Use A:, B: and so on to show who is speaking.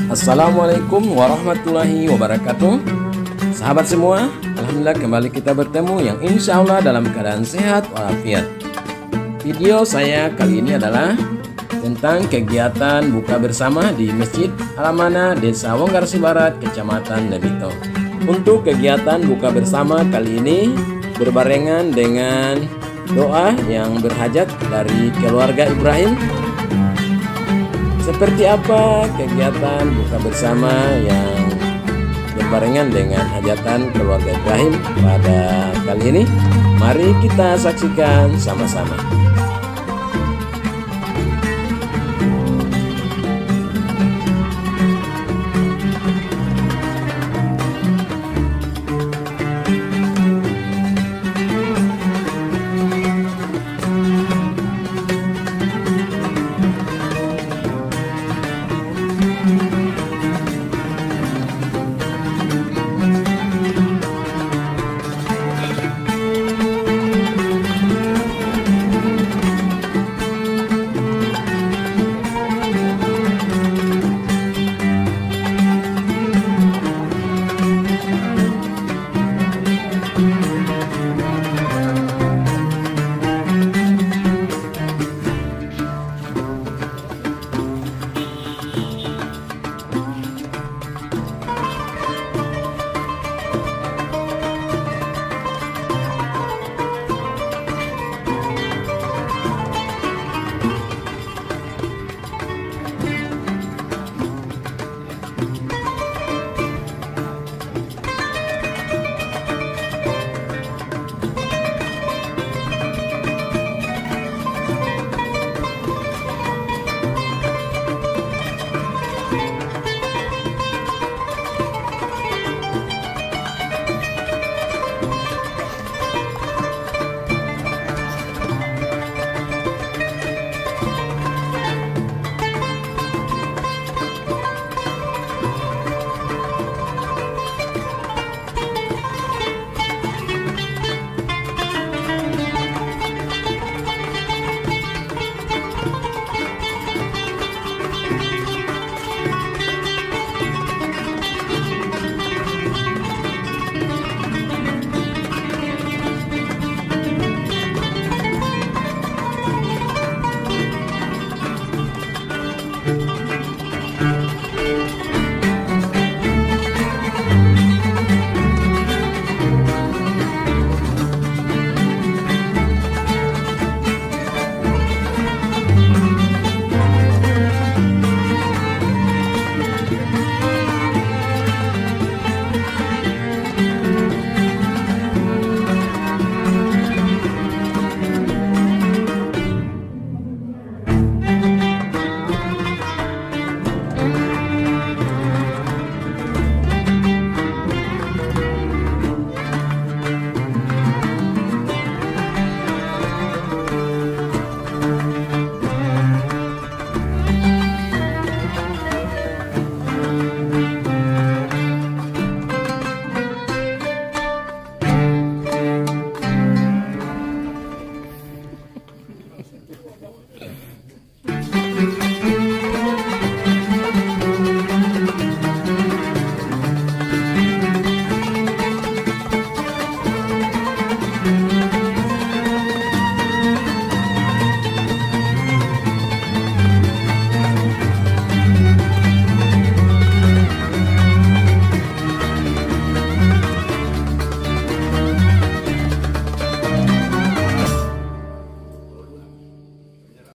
A: Assalamualaikum warahmatullahi wabarakatuh. Sahabat semua, alhamdulillah kembali kita bertemu yang insya Allah dalam keadaan sehat walafiat. Video saya kali ini adalah tentang kegiatan buka bersama di Masjid Al-Amanah Desa Wonggarsi Barat, Kecamatan Nebito. Untuk kegiatan buka bersama kali ini berbarengan dengan doa yang berhajat dari keluarga Ibrahim. Seperti apa kegiatan buka bersama yang berbarengan dengan hajatan keluarga Ibrahim pada kali ini? Mari kita saksikan sama-sama.